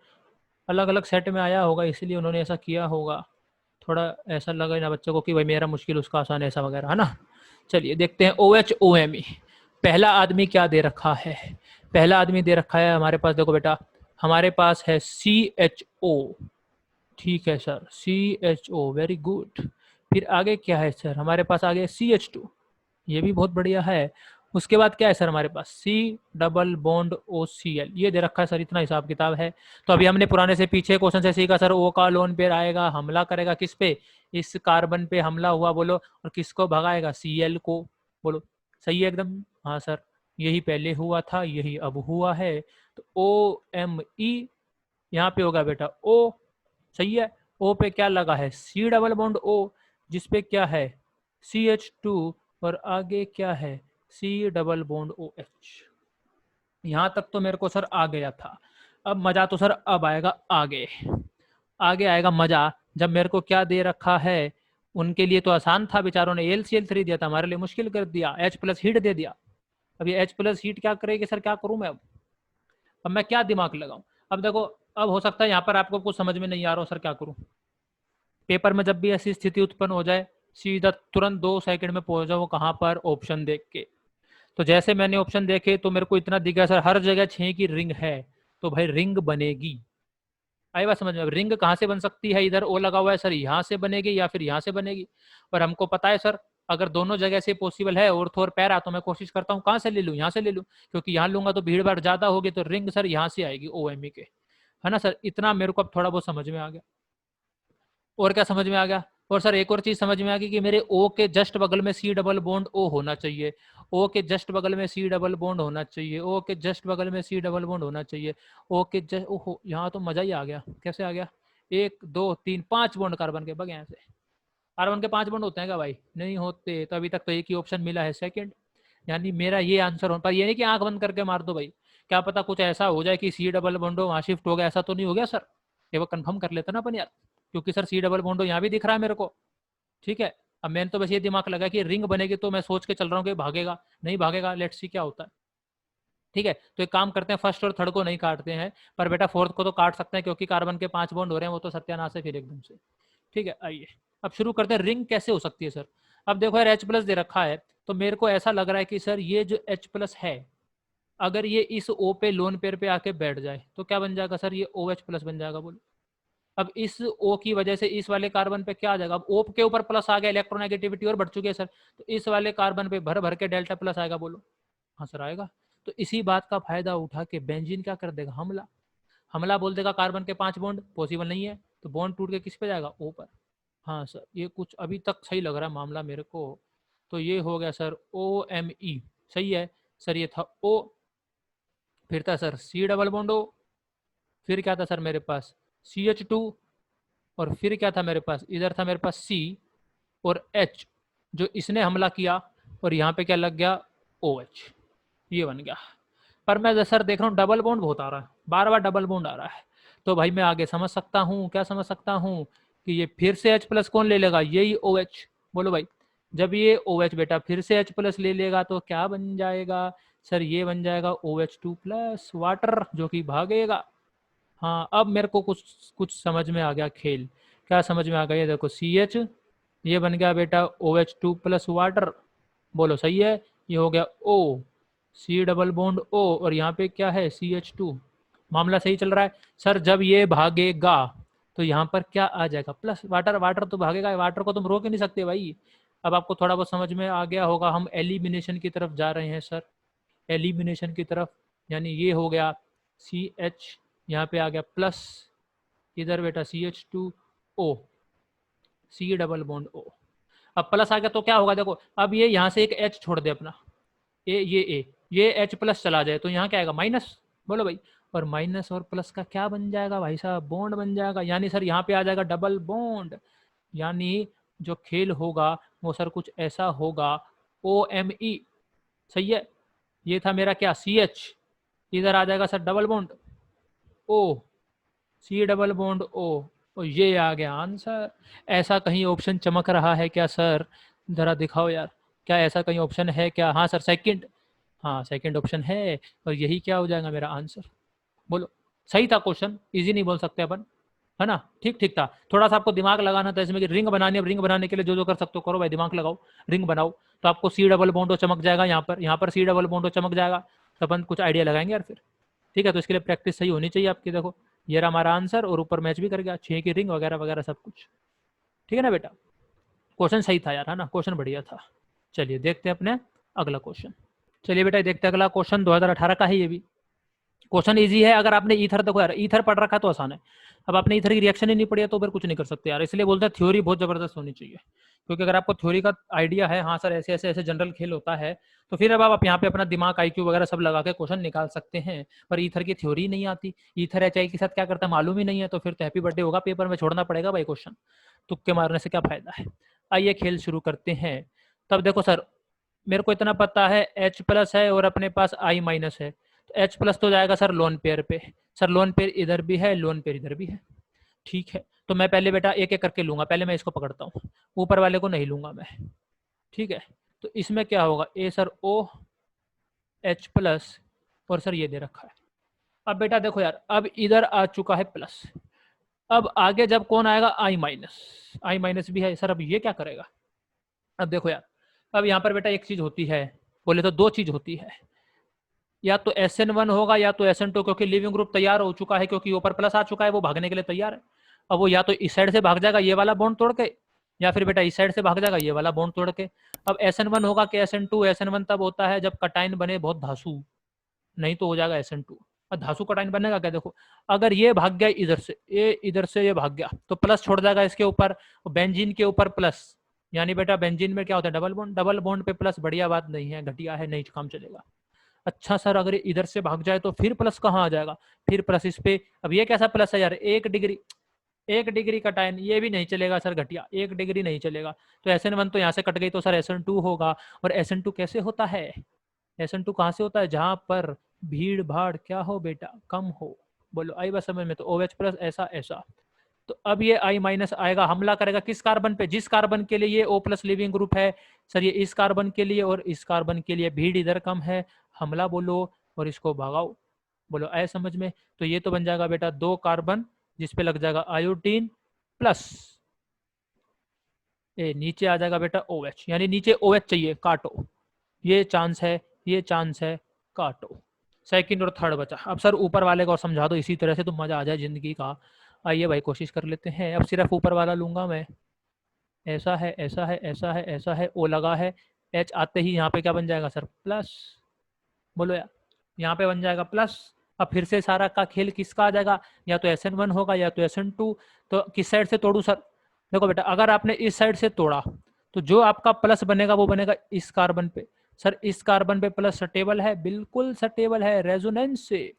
अलग अलग सेट में आया होगा इसलिए उन्होंने ऐसा किया होगा। थोड़ा ऐसा लगा ना बच्चों को कि भाई मेरा मुश्किल उसका आसान, ऐसा वगैरह है ना। चलिए देखते हैं OH OMe। पहला आदमी क्या दे रखा है, पहला आदमी दे रखा है हमारे पास, देखो बेटा हमारे पास है CHO, ठीक है सर CHO, वेरी गुड। फिर आगे क्या है सर, हमारे पास आगे CH2, ये भी बहुत बढ़िया है। उसके बाद क्या है सर हमारे पास, C डबल बॉन्ड OCl, ये दे रखा है सर, इतना हिसाब किताब है। तो अभी हमने पुराने से पीछे क्वेश्चन से सीखा सर, O का लोन पेयर आएगा, हमला करेगा किस पे, इस कार्बन पे हमला हुआ बोलो, और किसको भगाएगा, Cl को। बोलो सही है एकदम, हाँ सर यही पहले हुआ था, यही अब हुआ है। तो OMe यहाँ पे होगा बेटा O, सही है। O पे क्या लगा है, C डबल बॉन्ड O, जिसपे क्या है CH2, और आगे क्या है C डबल बॉन्ड OH। यहाँ तक तो मेरे को सर आ गया था। अब मजा तो सर अब आएगा आगे, आगे आएगा मजा, जब मेरे को क्या दे रखा है। उनके लिए तो आसान था, बेचारों ने AlCl3 दिया था, हमारे लिए मुश्किल कर दिया, H प्लस हीट दे दिया। अब ये H प्लस हीट क्या करेगी सर, क्या करूं मैं अब मैं क्या दिमाग लगाऊं। अब देखो, अब हो सकता है यहाँ पर आपको कुछ समझ में नहीं आ रहा हो सर, क्या करूं। पेपर में जब भी ऐसी स्थिति उत्पन्न हो जाए, सीधा तुरंत 2 सेकंड में पहुंच जाओ कहाँ पर, ऑप्शन देख के। तो जैसे मैंने ऑप्शन देखे तो मेरे को इतना दिखा सर, हर जगह 6 की रिंग है, तो भाई रिंग बनेगी। आई बात समझ में, रिंग कहाँ से बन सकती है, इधर ओ लगा हुआ है सर, यहाँ से बनेगी या फिर यहाँ से बनेगी। और हमको पता है सर, अगर दोनों जगह से पॉसिबल है ऑर्थो और पैरा, तो मैं कोशिश करता हूँ कहाँ से ले लूँ, यहाँ से ले लूँ, क्योंकि यहाँ लूंगा तो भीड़ भाड़ ज्यादा होगी, तो रिंग सर यहाँ से आएगी OMe के, है ना सर। इतना मेरे को अब थोड़ा बहुत समझ में आ गया। और क्या समझ में आ गया, और सर एक और चीज समझ में आ गई कि मेरे O के जस्ट बगल में C डबल बॉन्ड O होना चाहिए, O के जस्ट बगल में C डबल बॉन्ड होना चाहिए, O के जस्ट बगल में C डबल बॉन्ड होना चाहिए, O के जस्ट, ओहो यहाँ तो मजा ही आ गया। कैसे आ गया, 1 2 3 5 बॉन्ड कार्बन के, बग यहाँ से। कार्बन के 5 बॉन्ड होते हैं क्या भाई, नहीं होते। तो अभी तक तो एक ही ऑप्शन मिला है, सेकंड। यानी मेरा ये आंसर हो, पर ये नहीं कि आंख बंद करके मार दो भाई, क्या पता कुछ ऐसा हो जाए कि C डबल बॉन्ड वहां शिफ्ट हो गया, ऐसा तो नहीं हो गया सर। ये वो कंफर्म कर लेते ना अपन यार, क्योंकि सर C डबल बॉन्ड यहाँ भी दिख रहा है मेरे को, ठीक है। अब मैंने तो बस ये दिमाग लगा कि रिंग बनेगी, तो मैं सोच के चल रहा हूँ कि भागेगा, नहीं भागेगा, लेट्स सी क्या होता है। ठीक है, तो एक काम करते हैं, फर्स्ट और थर्ड को नहीं काटते हैं, पर बेटा फोर्थ को तो काट सकते हैं, क्योंकि कार्बन के 5 बॉन्ड हो रहे हैं, वो तो सत्यानाश है फिर एकदम से। ठीक है, आइए अब शुरू करते हैं, रिंग कैसे हो सकती है सर। अब देखो यार H प्लस दे रखा है, तो मेरे को ऐसा लग रहा है कि सर ये जो H प्लस है, अगर ये इस O पे लोन पेयर पे आके बैठ जाए तो क्या बन जाएगा सर, ये OH प्लस बन जाएगा। बोलो अब इस O की वजह से इस वाले कार्बन पे क्या आ जाएगा, अब O के ऊपर प्लस आ गया, इलेक्ट्रोनेगेटिविटी और बढ़ चुकी है सर, तो इस वाले कार्बन पे भर भर के डेल्टा प्लस आएगा। बोलो हाँ सर आएगा। तो इसी बात का फायदा उठा के बेंजीन क्या कर देगा, हमला, हमला बोल देगा, कार्बन के 5 बॉन्ड पॉसिबल नहीं है, तो बॉन्ड टूट के किस पे जाएगा, O पर। हाँ सर, ये कुछ अभी तक सही लग रहा है मामला मेरे को। तो ये हो गया सर OMe, सही है सर, ये था O, फिर था sir C double bond O, फिर क्या था सर मेरे पास CH2 और फिर क्या था मेरे पास, इधर था मेरे पास C और H जो इसने हमला किया, और यहाँ पे क्या लग गया, OH, ये बन गया। पर मैं सर देख रहा हूँ डबल बॉन्ड बहुत आ रहा है, बार बार डबल बॉन्ड आ रहा है। तो भाई मैं आगे समझ सकता हूँ, क्या समझ सकता हूँ कि ये फिर से H प्लस कौन ले लेगा, यही OH। बोलो भाई, जब ये OH बेटा फिर से H प्लस ले लेगा तो क्या बन जाएगा सर, ये बन जाएगा OH2 प्लस वाटर जो कि भागेगा। हाँ अब मेरे को कुछ कुछ समझ में आ गया खेल। क्या समझ में आ गया, ये देखो CH, ये बन गया बेटा OH2 प्लस वाटर। बोलो सही है, ये हो गया O, C double bond O, और यहाँ पे क्या है CH2। मामला सही चल रहा है सर। जब ये भागेगा तो यहाँ पर क्या आ जाएगा, प्लस वाटर। वाटर तो भागेगा, वाटर को तुम रोक ही नहीं सकते भाई। अब आपको थोड़ा बहुत समझ में आ गया होगा, हम एलिमिनेशन की तरफ जा रहे हैं सर, एलिमिनेशन की तरफ। यानी ये हो गया CH, यहाँ पे आ गया प्लस, इधर बेटा CH2O, C double bond O। अब प्लस आ गया तो क्या होगा, देखो अब ये यहाँ से एक H छोड़ दे अपना, ये H प्लस चला जाए तो यहाँ क्या आएगा, माइनस। बोलो भाई, और माइनस और प्लस का क्या बन जाएगा भाई साहब, बॉन्ड बन जाएगा। यानी सर यहाँ पे आ जाएगा डबल बॉन्ड। यानी जो खेल होगा वो सर कुछ ऐसा होगा, OMe। सही है, ये था मेरा क्या CH, इधर आ जाएगा sir double bond O, C double bond O, और ये आ गया आंसर। ऐसा कहीं ऑप्शन चमक रहा है क्या सर, जरा दिखाओ यार, क्या ऐसा कहीं ऑप्शन है क्या। हाँ सर सेकंड, हाँ सेकंड ऑप्शन है, और यही क्या हो जाएगा मेरा आंसर। बोलो, सही था क्वेश्चन, इजी नहीं बोल सकते अपन, है ना। ठीक ठीक था, थोड़ा सा आपको दिमाग लगाना था इसमें कि रिंग बनानी है। अब रिंग बनाने के लिए जो जो कर सकते हो करो भाई, दिमाग लगाओ, रिंग बनाओ। तो आपको C डबल बॉन्ड चमक जाएगा, यहाँ पर C डबल बॉन्ड चमक जाएगा, तो अपन कुछ आइडिया लगाएंगे यार फिर। ठीक है, तो इसके लिए प्रैक्टिस सही होनी चाहिए आपकी। देखो ये रहा हमारा आंसर, और ऊपर मैच भी कर गया, 6 की रिंग वगैरह वगैरह सब कुछ। ठीक है ना बेटा, क्वेश्चन सही था यार, है ना, क्वेश्चन बढ़िया था। चलिए देखते हैं अपने अगला क्वेश्चन। चलिए बेटा देखते हैं अगला क्वेश्चन, 2018 का है ये भी। क्वेश्चन इजी है, अगर आपने ईथर, देखो यार ईथर पढ़ रखा है तो आसान है। अब आपने ईथर की रिएक्शन ही नहीं पढ़ी है तो फिर कुछ नहीं कर सकते यार। इसलिए बोलते हैं थ्योरी बहुत जबरदस्त होनी चाहिए, क्योंकि अगर आपको थ्योरी का आइडिया है, हाँ सर ऐसे ऐसे ऐसे जनरल खेल होता है, तो फिर अब आप यहाँ पे अपना दिमाग IQ वगैरह सब लगा के क्वेश्चन निकाल सकते हैं। पर ईथर की थ्योरी नहीं आती, ईथर HI के साथ क्या करता है मालूम ही नहीं है, तो फिर तो हैप्पी बर्थडे होगा, पेपर में छोड़ना पड़ेगा भाई क्वेश्चन, तुक्के मारने से क्या फायदा है। आइए खेल शुरू करते हैं। तब देखो सर, मेरे को इतना पता है H प्लस है और अपने पास I माइनस है, तो H प्लस तो जाएगा सर लोन पेयर पे। सर लोन पेयर इधर भी है, लोन पेयर इधर भी है। ठीक है, तो मैं पहले बेटा एक एक करके लूंगा, पहले मैं इसको पकड़ता हूँ, ऊपर वाले को नहीं लूंगा मैं। ठीक है, तो इसमें क्या होगा, ए सर O H प्लस, और सर ये दे रखा है। अब बेटा देखो यार, अब इधर आ चुका है प्लस, अब आगे जब कौन आएगा, I माइनस, I माइनस भी है सर। अब ये क्या करेगा, अब देखो यार, अब यहाँ पर बेटा एक चीज होती है, बोले तो दो चीज होती है, या तो SN1 होगा या तो SN2, क्योंकि लिविंग ग्रुप तैयार हो चुका है, क्योंकि ऊपर प्लस आ चुका है, वो भागने के लिए तैयार है। अब वो या तो इस साइड से भाग जाएगा ये वाला बॉन्ड तोड़ के, या फिर बेटा इस साइड से भाग जाएगा ये वाला बॉन्ड तोड़ के। अब SN1 होगा कि SN2, SN1 तब होता है जब कटाइन बने बहुत धासु, नहीं तो हो जाएगा SN2। और धासु कटाइन बनेगा क्या, देखो अगर ये भाग गया इधर से, ये इधर से ये भाग गया तो प्लस छोड़ जाएगा इसके ऊपर, बेंजीन के ऊपर प्लस। यानी बेटा बेंजीन में क्या होता है, डबल बॉन्ड, डबल बॉन्ड पे प्लस बढ़िया बात नहीं है, घटिया है, नहीं काम चलेगा। अच्छा सर अगर इधर से भाग जाए तो फिर प्लस कहाँ आ जाएगा, फिर प्लस इस पे। अब ये कैसा प्लस है यार, 1 डिग्री, 1 डिग्री का टाइन, ये भी नहीं चलेगा सर, घटिया, 1 डिग्री नहीं चलेगा। तो SN1 तो यहाँ से कट गई, तो सर SN2 होगा। और SN2 कैसे होता है, SN2 कहाँ से होता है, जहां पर भीड़ भाड़ क्या हो बेटा, कम हो। बोलो आई बस समझ में, तो OH प्लस ऐसा ऐसा। तो अब ये I माइनस आएगा, हमला करेगा किस कार्बन पे, जिस कार्बन के लिए ये O प्लस लिविंग ग्रुप है सर, ये इस कार्बन के लिए और इस कार्बन के लिए, भीड़ इधर कम है, हमला बोलो और इसको भगाओ। बोलो आए समझ में, तो ये तो बन जाएगा बेटा 2 कार्बन, जिसपे लग जाएगा आयोडीन प्लस, ये नीचे आ जाएगा बेटा OH, यानी नीचे OH चाहिए, काटो, ये चांस है, ये चांस है, काटो। सेकंड और थर्ड बचा। अब सर ऊपर वाले को और समझा दो इसी तरह से, तो मजा आ जाए जिंदगी का। आइए भाई कोशिश कर लेते हैं। अब सिर्फ ऊपर वाला लूंगा मैं, ऐसा है ऐसा है ऐसा है ऐसा है, O लगा है, H आते ही यहाँ पे क्या बन जाएगा सर, प्लस। बोलो यार, यहाँ पे बन जाएगा प्लस। अब फिर से सारा का खेल किसका आ जाएगा, या तो SN1 होगा या तो SN2। तो किस साइड से तोड़ू सर, देखो बेटा अगर आपने इस साइड से तोड़ा तो जो आपका प्लस बनेगा वो बनेगा इस कार्बन पे। सर इस कार्बन पे प्लस स्टेबल है, बिल्कुल स्टेबल है, रेजोनेंस से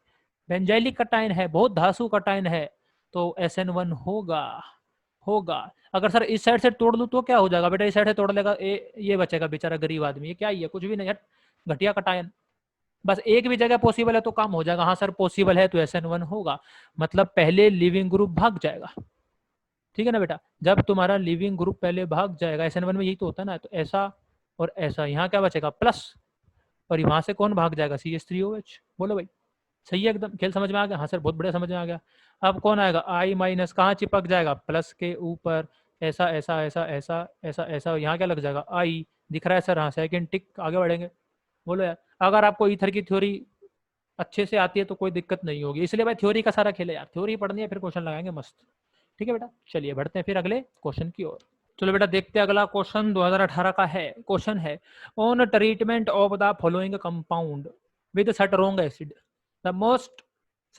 बेंजाइलिक कटाइन है, बहुत धासु कटाइन है। तो SN1 होगा होगा। अगर सर इस साइड से तोड़ लूँ तो क्या हो जाएगा बेटा, इस साइड से तोड़ लेगा ये बचेगा बेचारा गरीब आदमी, ये क्या ही है, कुछ भी नहीं है, घटिया कटायन। बस एक भी जगह पॉसिबल है तो काम हो जाएगा। हाँ सर पॉसिबल है तो SN1 होगा, मतलब पहले लिविंग ग्रुप भाग जाएगा। ठीक है ना बेटा, जब तुम्हारा लिविंग ग्रुप पहले भाग जाएगा, SN1 में यही तो होता है ना, तो ऐसा और ऐसा, यहाँ क्या बचेगा प्लस, और वहां से कौन भाग जाएगा CH3OH। बोलो भाई, सही है एकदम, खेल समझ में आ गया। हाँ सर बहुत बढ़िया समझ में आ गया। अब कौन आएगा, I माइनस कहाँ चिपक जाएगा, प्लस के ऊपर, ऐसा ऐसा ऐसा ऐसा ऐसा ऐसा, यहाँ क्या लग जाएगा I, दिख रहा है सर, हाँ सेकंड टिक, आगे बढ़ेंगे। बोलो यार, अगर आपको ईथर की थ्योरी अच्छे से आती है तो कोई दिक्कत नहीं होगी, इसलिए भाई थ्योरी का सारा खेल है यार, थ्योरी पढ़नी है फिर क्वेश्चन लगाएंगे मस्त। ठीक है बेटा, चलिए बढ़ते हैं फिर अगले क्वेश्चन की ओर। चलो बेटा देखते हैं अगला क्वेश्चन 2018 का है। क्वेश्चन है on treatment of the following compound with strong acid the most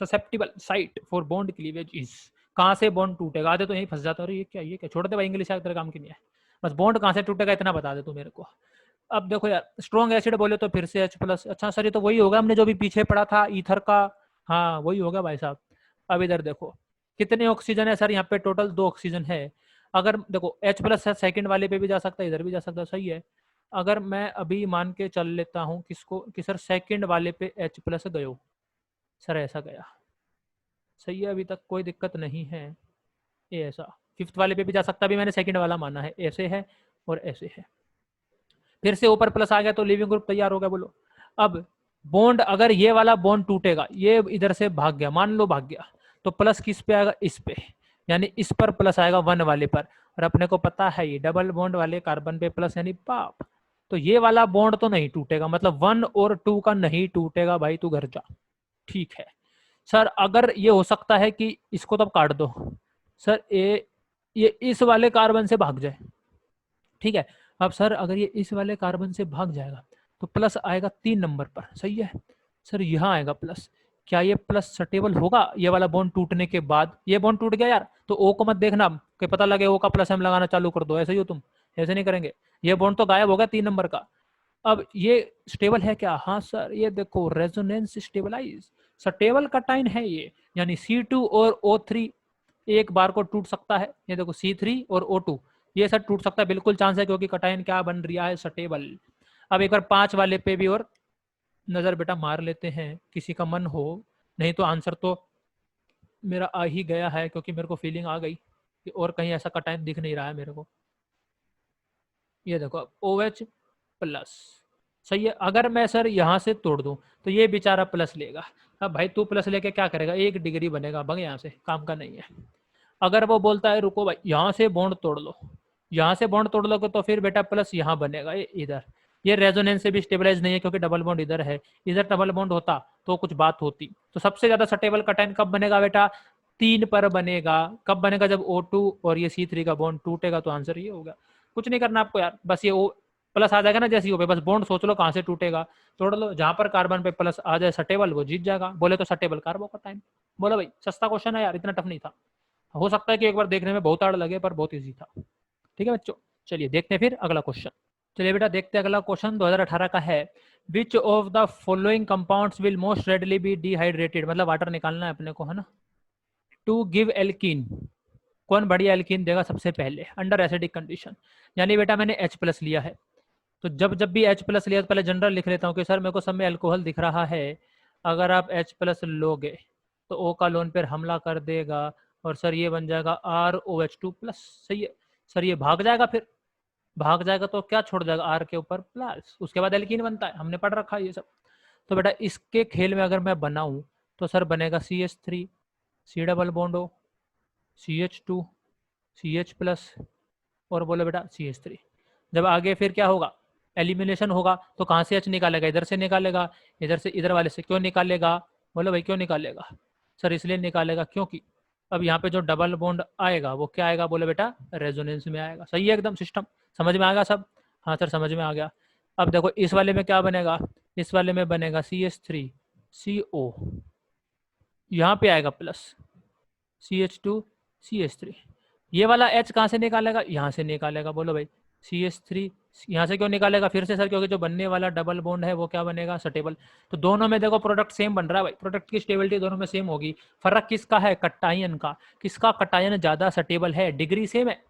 susceptible site for bond cleavage is. कहाँ से बॉन्ड टूटेगा, आधे तो यहीं फंस जाता है, ये क्या छोड़ दे भाई, इंग्लिश तेरे काम की नहीं है, बस बॉन्ड कहाँ से टूटेगा इतना बता दे तू मेरे को। अब देखो यार, स्ट्रॉन्ग एसिड बोले तो फिर से H+, अच्छा सर ये तो वही होगा हमने जो भी पीछे पढ़ा था ईथर का, हाँ वही होगा भाई साहब। अब इधर देखो कितने ऑक्सीजन है सर, यहाँ पे टोटल 2 ऑक्सीजन है। अगर देखो H+ है, सेकंड वाले पे भी जा सकता है, इधर भी जा सकता है, सही है। अगर मैं अभी मान के चल लेता हूँ किसको, कि सर सेकंड वाले पे H+ गयो, सर ऐसा गया, सही है, अभी तक कोई दिक्कत नहीं है। ये ऐसा फिफ्थ वाले पे भी जा सकता, भी मैंने सेकंड वाला माना है, ऐसे है और ऐसे है, फिर से ऊपर प्लस आ गया तो लिविंग ग्रुप तैयार हो गया। बोलो अब बॉन्ड, अगर ये वाला बॉन्ड टूटेगा, ये इधर से भाग गया, मान लो भाग गया, तो प्लस किस पे आएगा, इस पे, यानी इस पर प्लस आएगा 1 वाले पर, और अपने को पता है ये डबल बॉन्ड वाले कार्बन पे प्लस यानी पाप, तो ये वाला बॉन्ड तो नहीं टूटेगा, मतलब 1 और 2 का नहीं टूटेगा भाई, तू घर जा। ठीक है सर, अगर ये हो सकता है कि इसको तब काट दो सर, ये इस वाले कार्बन से भाग जाए, ठीक है। अब सर अगर ये इस वाले कार्बन से भाग जाएगा तो प्लस आएगा 3 नंबर पर, सही है सर, यहाँ आएगा प्लस। क्या ये प्लस स्टेबल होगा ये वाला बॉन्ड टूटने के बाद, ये बॉन्ड टूट गया यार, तो O को मत देखना कि पता लगे O का प्लस हम लगाना चालू कर दो, ऐसे ही हो तुम, ऐसे नहीं करेंगे। ये बॉन्ड तो गायब हो गया 3 नंबर का। अब ये स्टेबल है क्या, हाँ सर, ये देखो रेजोनेंस स्टेबलाइज, स्टेबल कटाइन है ये, यानी C2 और O3 एक बार को टूट सकता है, ये देखो C3 और O2 ये सर टूट सकता है, बिल्कुल चांस है, क्योंकि कटायन क्या बन रहा है, स्टेबल। अब एक बार 5 वाले पे भी और नजर बेटा मार लेते हैं, किसी का मन हो, नहीं तो आंसर तो मेरा आ ही गया है, क्योंकि मेरे को फीलिंग आ गई कि और कहीं ऐसा कटायन दिख नहीं रहा है मेरे को। ये देखो OH+, सही है। अगर मैं सर यहाँ से तोड़ दूं तो ये बेचारा प्लस लेगा, अब भाई तू प्लस लेके क्या करेगा, 1 डिग्री बनेगा, भग यहाँ से, काम का नहीं है। अगर वो बोलता है रुको भाई यहाँ से बॉन्ड तोड़ लो, यहाँ से बॉन्ड तोड़ लोगे तो फिर बेटा प्लस यहाँ बनेगा, ये इधर, ये रेजोनेंस से भी स्टेबलाइज नहीं है, क्योंकि डबल बॉन्ड इधर है, इधर डबल बॉन्ड होता तो कुछ बात होती। तो सबसे ज्यादा स्टेबल कटायन कब बनेगा बेटा, 3 पर बनेगा। कब बनेगा, जब O2 और ये C3 का बॉन्ड टूटेगा, तो आंसर ये होगा। कुछ नहीं करना आपको यार, बस ये O प्लस आ जाएगा ना जैसे ही पे, बस बॉन्ड सोच लो कहाँ से टूटेगा, तोड़ लो, जहां पर कार्बन पे प्लस आ जाए स्टेबल, वो जीत जाएगा। बोले तो स्टेबल कार्बो का टाइम। बोलो भाई सस्ता क्वेश्चन है यार, इतना टफ नहीं था, हो सकता है कि एक बार देखने में बहुत हार्ड लगे पर बहुत इजी था। ठीक है बच्चों, चलिए देखते हैं फिर अगला क्वेश्चन। चलिए बेटा देखते हैं अगला क्वेश्चन 2018 का है, which of the following compounds will most readily be dehydrated, मतलब वाटर निकालना है अपने को, है ना, टू गिव एल्कीन, कौन बढ़िया एल्कीन देगा सबसे पहले अंडर एसिडिक कंडीशन। यानी बेटा मैंने H+ लिया है, तो जब जब भी H+ लिया तो पहले जनरल लिख लेता हूँ कि सर मेरे को सब में अल्कोहल दिख रहा है, अगर आप H+ लोगे तो O का लोन पर हमला कर देगा, और सर ये बन जाएगा ROH2+, सही है सर, ये भाग जाएगा, फिर भाग जाएगा तो क्या छोड़ जाएगा, R के ऊपर प्लस, उसके बाद एल्कीन बनता है, हमने पढ़ रखा है ये सब। तो बेटा इसके खेल में अगर मैं बनाऊं तो सर बनेगा CH3, C double bond O, CH2, CH+, और बोलो बेटा CH3। जब आगे फिर क्या होगा, एलिमिनेशन होगा, तो कहाँ से H निकालेगा, इधर से निकालेगा, इधर से, इधर वाले से क्यों निकालेगा, बोलो भाई क्यों निकालेगा, सर इसलिए निकालेगा क्योंकि अब यहाँ पे जो डबल बॉन्ड आएगा वो क्या आएगा, बोलो बेटा रेजोनेंस में आएगा। सही है एकदम सिस्टम, समझ में आएगा सब, हाँ सर समझ में आ गया। अब देखो इस वाले में क्या बनेगा, इस वाले में बनेगा CH3CO, यहाँ पे आएगा प्लस CH2 CH3, ये वाला H कहाँ से निकालेगा, यहाँ से निकालेगा, बोलो भाई CH3 यहाँ से क्यों निकालेगा फिर से सर, क्योंकि जो बनने वाला डबल बॉन्ड है वो क्या बनेगा, स्टेबल। तो दोनों में देखो प्रोडक्ट सेम बन रहा है भाई, प्रोडक्ट की स्टेबिलिटी दोनों में सेम होगी। फर्क किसका है, कटायन का। किसका कटायन ज्यादा स्टेबल है, डिग्री सेम है।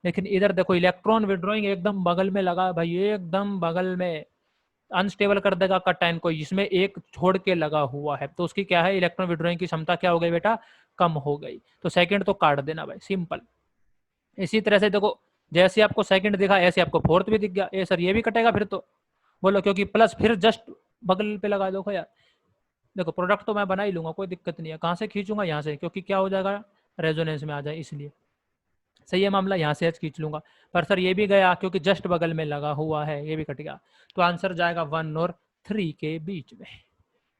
लेकिन इधर देखो इलेक्ट्रॉन विड्रॉइंग एकदम बगल में लगा है भाई, एकदम बगल में। अनस्टेबल कर देगा कटायन को, इसमें एक छोड़ के लगा हुआ है, तो उसकी क्या है, इलेक्ट्रॉन विड्रॉइंग की क्षमता क्या हो गई बेटा, कम हो गई। तो सेकंड तो काट देना भाई, सिंपल। इसी तरह से देखो, जैसे आपको सेकंड दिखा ऐसे आपको फोर्थ भी दिख गया। ए सर ये भी कटेगा फिर तो, बोलो, क्योंकि प्लस फिर जस्ट बगल पे लगा दो यार। देखो प्रोडक्ट तो मैं बना ही लूंगा, कोई दिक्कत नहीं है। कहाँ से खींचूंगा, यहाँ से, क्योंकि क्या हो जाएगा, रेजोनेंस में आ जाए इसलिए। सही है मामला, यहाँ से एच खींच लूंगा। पर सर ये भी गया क्योंकि जस्ट बगल में लगा हुआ है, ये भी कट गया। तो आंसर जाएगा 1 और 3 के बीच में।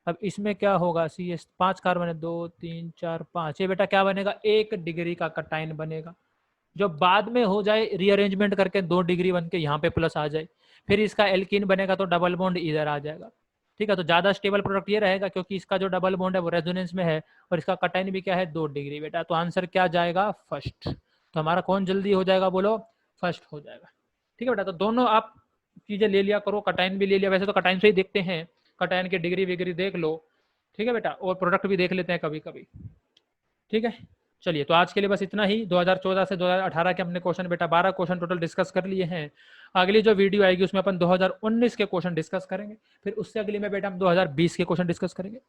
अब इसमें क्या होगा, CS 5 कार्बन है, 2 3 4 5, ये बेटा क्या बनेगा, 1 डिग्री का कटाइन बनेगा। जो बाद में हो जाए रीअरेंजमेंट करके 2 डिग्री बन के यहाँ पे प्लस आ जाए, फिर इसका एल्कीन बनेगा तो डबल बॉन्ड इधर आ जाएगा। ठीक है, तो ज्यादा स्टेबल प्रोडक्ट ये रहेगा क्योंकि इसका जो डबल बॉन्ड है वो रेजोनेंस में है, और इसका कटाइन भी क्या है, 2 डिग्री बेटा। तो आंसर क्या जाएगा, फर्स्ट। तो हमारा कौन जल्दी हो जाएगा, बोलो, फर्स्ट हो जाएगा। ठीक है बेटा, तो दोनों आप चीजें ले लिया करो, कटाइन भी ले लिया, वैसे तो कटाइन से ही देखते हैं, कटाइन की डिग्री विग्री देख लो। ठीक है बेटा, और प्रोडक्ट भी देख लेते हैं कभी कभी। ठीक है, चलिए, तो आज के लिए बस इतना ही। 2014 से 2018 के हमने क्वेश्चन बेटा 12 क्वेश्चन टोटल डिस्कस कर लिए हैं। अगली जो वीडियो आएगी उसमें अपन 2019 के क्वेश्चन डिस्कस करेंगे, फिर उससे अगली में बेटा हम 2020 के क्वेश्चन डिस्कस करेंगे।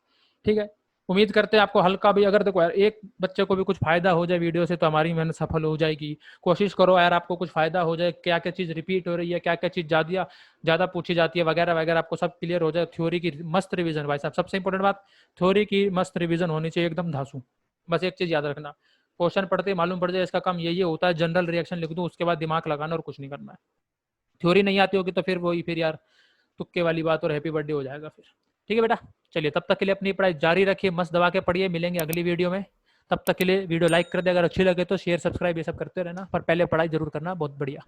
ठीक है, उम्मीद करते हैं आपको हल्का भी, अगर देखो यार एक बच्चे को भी कुछ फायदा हो जाए वीडियो से तो हमारी मेहनत सफल हो जाएगी। कोशिश करो यार आपको कुछ फायदा हो जाए, क्या क्या चीज़ रिपीट हो रही है, क्या क्या चीज़ ज़्यादा पूछी जाती है वगैरह वगैरह, आपको सब क्लियर हो जाए। थ्योरी की मस्त रिवीजन भाई साहब, सबसे इंपॉर्टेंट बात, थ्योरी की मस्त रिवीजन होनी चाहिए, एकदम धांसू। बस एक चीज़ याद रखना, क्वेश्चन पढ़ते ही मालूम पड़ जाए इसका काम ये होता है, जनरल रिएक्शन लिख दूँ, उसके बाद दिमाग लगाना और कुछ नहीं करना है। थ्योरी नहीं आती होगी तो फिर वही, फिर यार तुक्के वाली बात और हैप्पी बर्थडे हो जाएगा फिर। ठीक है बेटा, चलिए तब तक के लिए अपनी पढ़ाई जारी रखिए, मस्त दबा के पढ़िए, मिलेंगे अगली वीडियो में। तब तक के लिए वीडियो लाइक कर दे, अगर अच्छी लगे तो शेयर सब्सक्राइब ये सब करते रहना, पर पहले पढ़ाई जरूर करना, बहुत बढ़िया।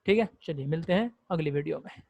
ठीक है, चलिए मिलते हैं अगली वीडियो में।